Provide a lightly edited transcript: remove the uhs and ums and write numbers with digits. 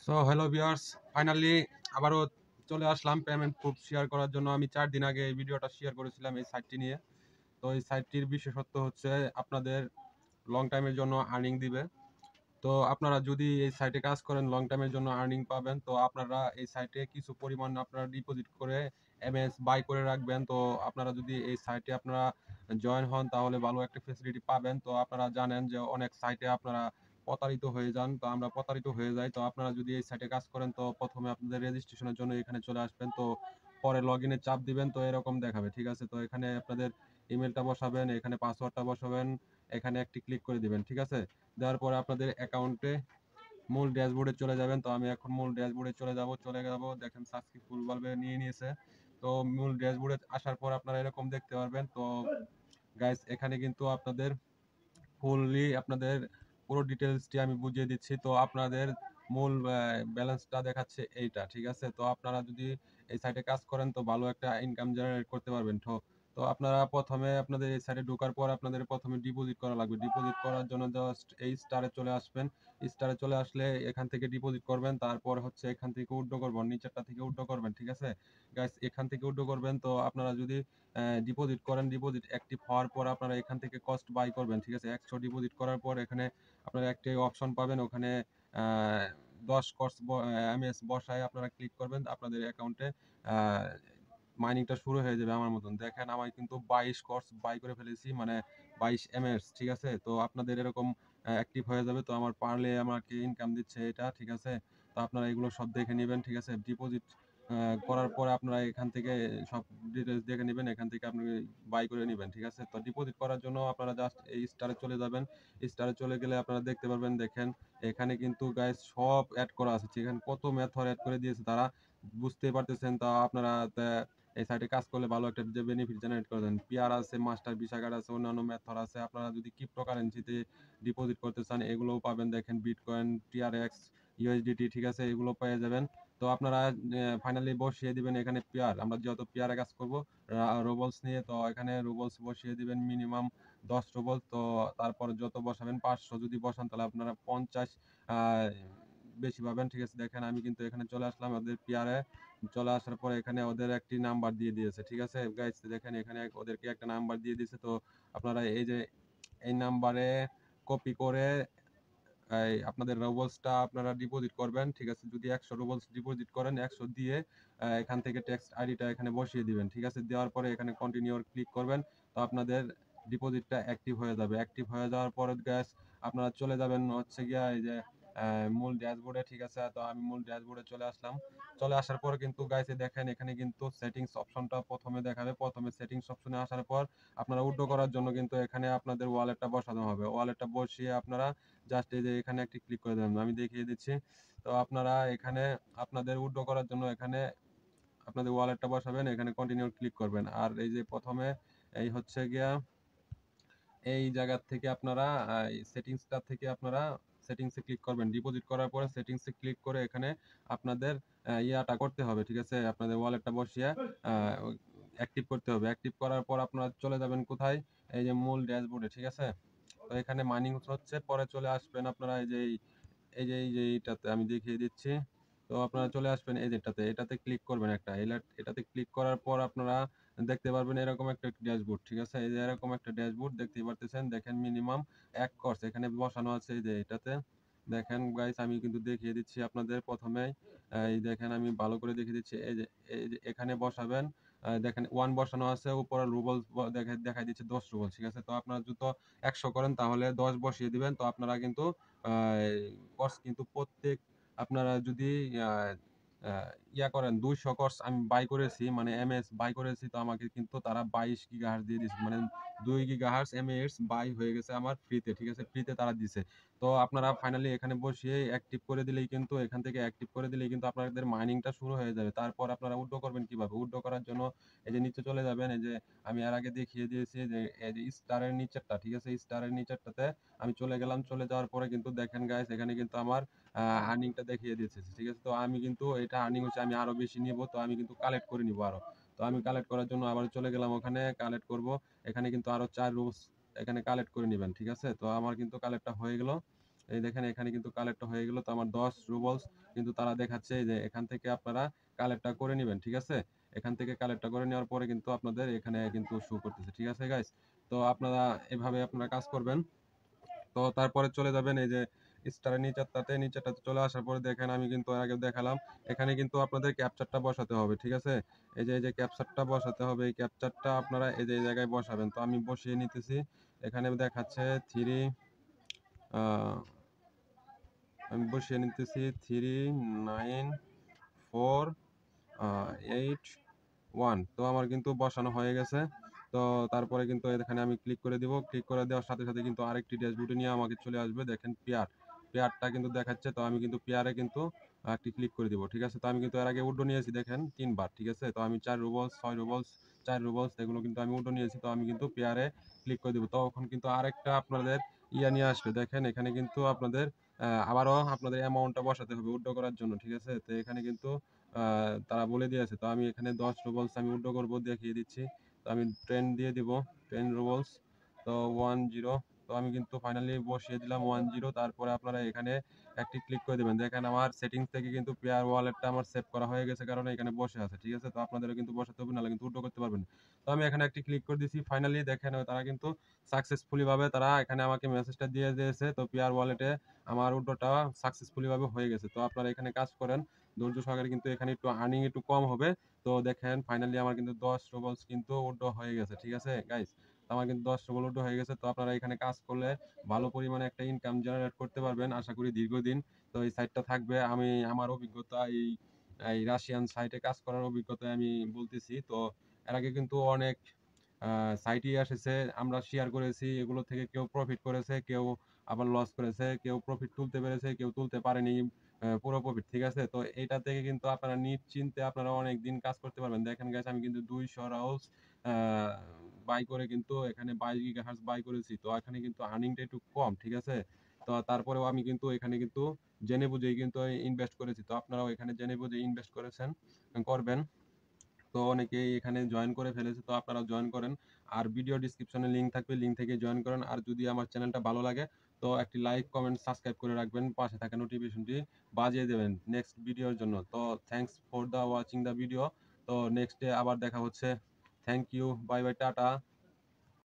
So hello viewers, finally আবারও চলে আসলাম payment proof share করার জন্য। আমি 4 দিন আগে এই ভিডিওটা শেয়ার করেছিলাম এই সাইটটি নিয়ে। তো এই সাইটটির বিশেষত্ব হচ্ছে আপনাদের লং টাইমের জন্য আর্নিং দিবে। তো আপনারা যদি এই সাইটে কাজ করেন লং টাইমের জন্য আর্নিং পাবেন। তো আপনারা এই সাইটে কিছু পরিমাণ আপনারা ডিপোজিট করে এমএস বাই করে রাখবেন। তো আপনারা যদি এই সাইটে আপনারা জয়েন হন তাহলে ভালো একটা ফেসিলিটি পাবেন। তো আপনারা জানেন যে অনেক সাইটে আপনারা প্রতারিত হয়ে যান। তো আমরা প্রতারিত হয়ে যাই। তো আপনারা যদি এই সাইটে কাজ করেন তো প্রথমে আপনাদের রেজিস্ট্রেশনের জন্য এখানে চলে আসবেন। তো পরে লগইনে চাপ দিবেন তো এরকম দেখাবে। ঠিক আছে? তো এখানে আপনাদের ইমেলটা বসাবেন, এখানে পাসওয়ার্ডটা বসাবেন, এখানে একটি ক্লিক করে দিবেন। ঠিক আছে? দেওয়ার পরে আপনাদের অ্যাকাউন্টে মূল ড্যাশবোর্ডে চলে যাবেন। তো আমি এখন মূল ড্যাশবোর্ডে চলে যাব। দেখেন সাকসেসফুল ভাবে নিয়ে নিয়েছে। তো মূল ড্যাশবোর্ডে আসার পর আপনারা এরকম দেখতে পারবেন। তো গাইস এখানে কিন্তু আপনাদের ফুললি আপনাদের পুরো ডিটেইলসটি আমি বুঝিয়ে দিচ্ছি। তো আপনাদের মূল ব্যালেন্সটা দেখাচ্ছে এইটা। ঠিক আছে? তো আপনারা যদি এই সাইটে কাজ করেন তো ভালো একটা ইনকাম জেনারেট করতে পারবেন। তো আপনারা প্রথমে আপনাদের এই সাইটে ঢোকার পর আপনাদের প্রথমে ডিপোজিট করা লাগবে। ডিপোজিট করার জন্য জাস্ট এই স্টারে চলে আসবেন। স্টারে চলে আসলে এখান থেকে ডিপোজিট করবেন। তারপর হচ্ছে এখান থেকে উইথড্র করবেন। নিচেরটা থেকে উইথড্র করবেন। ঠিক আছে? গাইস এখান থেকে উইথড্র করবেন। তো আপনারা যদি ডিপোজিট করেন, ডিপোজিট অ্যাক্টিভ হওয়ার পর আপনারা এখান থেকে কস্ট বাই করবেন। ঠিক আছে? 100 ডিপোজিট করার পর এখানে আপনারা একটি অপশন পাবেন। ওখানে 10 কস্ট এমএস বসায় আপনারা ক্লিক করবেন। আপনাদের অ্যাকাউন্টে আ মাইনিংটা শুরু হয়ে যাবে আমার মতন। দেখেন আমি কিন্তু 22 কস্ট বাই করে ফেলেছি। মানে 22 এমএস। ঠিক আছে? তো আপনাদের এরকম অ্যাক্টিভ হয়ে যাবে। তো আমার পারলে আমাকে ইনকাম দিচ্ছে এটা। ঠিক আছে? তো আপনারা এগুলো সব দেখে নিবেন। ঠিক আছে? ডিপোজিট আ করার পরে আপনারা এখান থেকে সব ডিটেইলস দেখে নিবেন। এখান থেকে আপনি বাই করে নিবেন। ঠিক আছে? তো ডিপোজিট করার জন্য আপনারা জাস্ট এই স্টারে চলে যাবেন। স্টারে চলে গেলে আপনারা দেখতে পারবেন দেখেন এখানে কিন্তু গাইস সব এড করা আছে। এখানে কত মেথড এড করে দিয়েছে তারা বুঝতেই পারতেছেন। তা আপনারা এই সাইটে কাজ করলে ভালো একটা যে বেনিফিট জেনারেট করবেন। পিআর আছে, মাস্টার ভিসা কার্ড আছে, অন্যান্য মেথড আছে। আপনারা যদি ক্রিপ্টোকারেন্সিতে ডিপোজিট করতে চান এগুলোও পাবেন। দেখেন বিটকয়েন, টিআরএক্স, ইউএসডিটি ঠিক আছে? এগুলো পেয়ে যাবেন। তো আপনারা ফাইনালি বসিয়ে দিবেন এখানে পেয়ার। আমরা যেহেতু পেয়ারে কাজ করব রুবলস নিয়ে তো এখানে রুবলস বসিয়ে দিবেন মিনিমাম 10 রুবল। তো তারপর যত বসাবেন 500 যদি বসান তাহলে আপনারা 50 আ বেশি পাবেন। ঠিক আছে? দেখেন আমি কিন্তু এখানে চলে আসলাম ওদের পেয়ারে। চলে আসার পরে এখানে ওদের একটি নাম্বার দিয়ে দিয়েছে। ঠিক আছে? গাইস দেখেন এখানে ওদেরকে একটা নাম্বার দিয়ে দিয়েছে। তো আপনারা এই যে এই নাম্বারে কপি করে আপনাদের রুবলসটা আপনারা ডিপোজিট করবেন। ঠিক আছে? যদি 100 রুবলস ডিপোজিট করেন 100 দিয়ে এখান থেকে টেক্সট আইডিটা এখানে বসিয়ে দিবেন। ঠিক আছে? দেওয়ার পরে এখানে কন্টিনিউ ক্লিক করবেন। তো আপনাদের ডিপোজিটটা অ্যাক্টিভ হয়ে যাবে। অ্যাক্টিভ হয়ে যাওয়ার পরে গাইস আপনারা চলে যাবেন হচ্ছে গিয়া এই যে মূল ড্যাশবোর্ডে। ঠিক আছে? তো আমি মূল ড্যাশবোর্ডে চলে আসলাম। চলে আসার পরে কিন্তু গাইস দেখেন এখানে কিন্তু সেটিংস অপশনটা প্রথমে দেখাবে। প্রথমে সেটিংস অপশনে আসার পর আপনারা উইথড্র করার জন্য কিন্তু এখানে আপনাদের ওয়ালেটটা বসানো হবে। ওয়ালেটটা বসিয়ে আপনারা জাস্ট এই যে এখানে একটি ক্লিক করে দেবেন। আমি দেখিয়ে দিচ্ছি। তো আপনারা এখানে আপনাদের উইথড্র করার জন্য এখানে আপনাদের ওয়ালেটটা বসাবেন। এখানে কন্টিনিউ ক্লিক করবেন। আর এই যে প্রথমে এই হচ্ছে গিয়া এই জায়গা থেকে আপনারা সেটিংসটা থেকে আপনারা সেটিংসে ক্লিক করবেন। ডিপোজিট করার পরে সেটিংসে ক্লিক করে এখানে আপনাদের ইয়াটা করতে হবে। ঠিক আছে? আপনাদের ওয়ালেটটা বসিয়ে আ অ্যাক্টিভ করতে হবে। অ্যাক্টিভ করার পর আপনারা চলে যাবেন কোথায়? এই যে মূল ড্যাশবোর্ডে। ঠিক আছে? তো এখানে মাইনিং হচ্ছে পরে চলে আসবেন আপনারা এই যে এইটাতে আমি দেখিয়ে দিচ্ছি। তো আপনারা চলে আসবেন এই যে এটাতে ক্লিক করবেন একটা। এটাতে ক্লিক করার পর আপনারা দেখতে পারবেন এরকম একটা ড্যাশবোর্ড। ঠিক আছে? এই যে এরকম একটা ড্যাশবোর্ড দেখতেই পারতেছেন। দেখেন মিনিমাম ১ কোর্স এখানে বসানো আছে এই যে এটাতে। দেখেন গাইস আমি কিন্তু দেখিয়ে দিচ্ছি আপনাদের প্রথমেই। এই দেখেন আমি ভালো করে দেখিয়ে দিচ্ছি। এই যে এখানে বসাবেন। দেখেন 1 বসানো আছে উপরে রুবলস দেখাই দিচ্ছে ১০ রুবল। ঠিক আছে? তো আপনারা যদি ১০০ করেন তাহলে ১০ বসিয়ে দিবেন। তো আপনারা কিন্তু আ কোর্স কিন্তু প্রত্যেক আপনারা যদি আ আ ইয়া করেন ২০০ কোর্স আমি বাই করেছি মানে এমএস বাই করেছি তো আমাকে কিন্তু তারা ২২ গিগাহার্টজ দিয়ে দিছে। মানে ২ গিগাহার্টজ এমএস বাই হয়ে গেছে আমার ফ্রিতে। ঠিক আছে? ফ্রিতে তারা দিছে। তো আপনারা ফাইনালি এখানে বসিয়ে অ্যাক্টিভ করে দিলেই কিন্তু এখান থেকে অ্যাক্টিভ করে দিলেই কিন্তু আপনাদের মাইনিংটা শুরু হয়ে যাবে। তারপর আপনারা উইথড্র করবেন কিভাবে? উইথড্র করার জন্য এই যে নিচে চলে যাবেন। এই যে আমি এর আগে দেখিয়ে দিয়েছি যে এই যে স্টারের নিচেরটা। ঠিক আছে? স্টারের নিচেরটাতে আমি চলে গেলাম। চলে যাওয়ার পরে কিন্তু দেখেন গাইস এখানে কিন্তু আমার আর্নিংটা দেখিয়ে দিয়েছে। ঠিক আছে? তো আমি কিন্তু এটা আর্নিং হচ্ছে আমি আরো বেশি নিবো। তো আমি কিন্তু কালেক্ট করে নিবো আরো। তো আমি কালেক্ট করার জন্য আবার চলে গেলাম ওখানে কালেক্ট করব। এখানে কিন্তু আরো ৪ রুপস এখানে কালেক্ট করে নিবেন। ঠিক আছে? তো আমার কিন্তু কালেক্টটা হয়ে গেল। এই দেখেন এখানে কিন্তু কালেক্ট হয়ে গেল। তো আমার 10 রুবলস কিন্তু তারা দেখাচ্ছে এই যে এখান থেকে আপনারা কালেক্টটা করে নিবেন। ঠিক আছে? এখান থেকে কালেক্টটা করে নেওয়ার পরে কিন্তু আপনাদের এখানে কিন্তু শো করতেছে। ঠিক আছে গাইস? তো আপনারা এভাবে আপনারা কাজ করবেন। তো তারপরে চলে যাবেন এই যে স্টারের নিচেরটাতে চলে আসার পরে দেখেন আমি কিন্তু এর আগে দেখালাম। এখানে কিন্তু আপনাদের ক্যাপচারটা বসাতে হবে। ঠিক আছে? এই যে ক্যাপচারটা বসাতে হবে। এই ক্যাপচারটা আপনারা এই যে এই জায়গায় বসাবেন। তো আমি বসিয়ে নিতেছি। এখানে দেখাচ্ছে 3 আ আমি বসিয়ে নিতেছি 3 9 4 8 1। তো আমার কিন্তু বসানো হয়ে গেছে। তো তারপরে কিন্তু এখানে আমি ক্লিক করে দিব। ক্লিক করে দেওয়ার সাথে, সাথে কিন্তু আরেকটি ড্যাশবোর্ডে নিয়ে আমাকে চলে আসবে। দেখেন পেয়ার। পেয়ারটা কিন্তু দেখাচ্ছে। তো আমি কিন্তু পেয়ারে কিন্তু একটি ক্লিক করে দিব। ঠিক আছে? তো আমি কিন্তু এর আগে উড্ডো নিয়েছি দেখেন ৩ বার। ঠিক আছে? তো আমি ৪ রুবলস, ৬ রুবলস, ৪ রুবলস এগুলো কিন্তু আমি উড্ডো নিয়েছি। তো আমি কিন্তু পেয়ারে ক্লিক করে দিব। তখন কিন্তু আরেকটা আপনাদের নিয়ে আসবে। দেখেন এখানে কিন্তু আপনাদের আবারও আপনাদের অ্যামাউন্টটা বসাতে হবে উইথড্র করার জন্য। ঠিক আছে? তো এখানে কিন্তু তারা বলে দিয়েছে। তো আমি এখানে ১০ রুবলস আমি উইথড্র করব দেখিয়ে দিচ্ছি। তো আমি 10 দিয়ে দিব। 10 রুবলস। তো 10 তো আমি কিন্তু ফাইনালি বসিয়ে দিলাম 10। তারপরে আপনারা এখানে একটি ক্লিক করে দিবেন। দেখেন আমার সেটিংস থেকে কিন্তু পেয়ার ওয়ালেটটা আমার সেভ করা হয়ে গেছে কারণ এখানে বসে আছে। ঠিক আছে? তো আপনাদেরও কিন্তু বসাতে হবে নাহলে কিন্তু উইথড্র করতে পারবেন না। তো আমি এখানে একটি ক্লিক করে দিছি। ফাইনালি দেখেন তারা কিন্তু সাকসেসফুলি ভাবে তারা এখানে আমাকে মেসেজটা দিয়ে দিয়েছে। তো পেয়ার ওয়ালেটে আমার উইথড্রটা সাকসেসফুলি ভাবে হয়ে গেছে। তো আপনারা এখানে কাজ করেন। ধৈর্য সহকারে কিন্তু এখানে একটু আর্নিং একটু কম হবে। তো দেখেন ফাইনালি আমার কিন্তু ১০ রুবলস কিন্তু উইথড্র হয়ে গেছে। ঠিক আছে গাইস? আমার কিন্তু ১০ রুবল উইথড্র হয়ে গেছে। তো আপনারা এখানে কাজ করলে ভালো পরিমাণে একটা ইনকাম জেনারেট করতে পারবেন। আশা করি দীর্ঘদিন। তো এই সাইটটা থাকবে। আমি আমার অভিজ্ঞতা এই রাশিয়ান সাইটে কাজ করার অভিজ্ঞতায় আমি বলতেছি। তো এর আগে কিন্তু অনেক সাইটই এসেছে। আমরা শেয়ার করেছি। এগুলো থেকে কেউ প্রফিট করেছে, কেউ আবার লস করেছে, কেউ প্রফিট তুলতে পেরেছে, কেউ তুলতে পারেনি পুরো প্রফিট। ঠিক আছে? তো এইটা থেকে কিন্তু আপনারা নিশ্চিন্তে আপনারা অনেকদিন কাজ করতে পারবেন। দেখেন গাইস আমি কিন্তু ২০০ রাউস আ বাই করে কিন্তু এখানে ২২ গিগাহার্টজ বাই করেছি। তো এখানে কিন্তু আর্নিংটা একটু কম। ঠিক আছে? তো তারপরেও আমি কিন্তু এখানে কিন্তু জেনে বুঝেই কিন্তু ইনভেস্ট করেছি। তো আপনারাও এখানে জেনে বুঝে ইনভেস্ট করবেন। তো অনেকেই এখানে জয়েন করে ফেলেছে। তো আপনারাও জয়েন করেন। আর ভিডিও ডেসক্রিপশনে লিংক থাকবে। লিংক থেকে জয়েন করেন। আর যদি আমার চ্যানেলটা ভালো লাগে তো একটি লাইক, কমেন্ট, সাবস্ক্রাইব করে রাখবেন। পাশে থাকা নোটিফিকেশনটি বাজিয়ে দেবেন নেক্সট ভিডিওর জন্য। তো thanks for watching the video. তো নেক্সট ডে আবার দেখা হচ্ছে। Thank you. Bye, bye. Tata.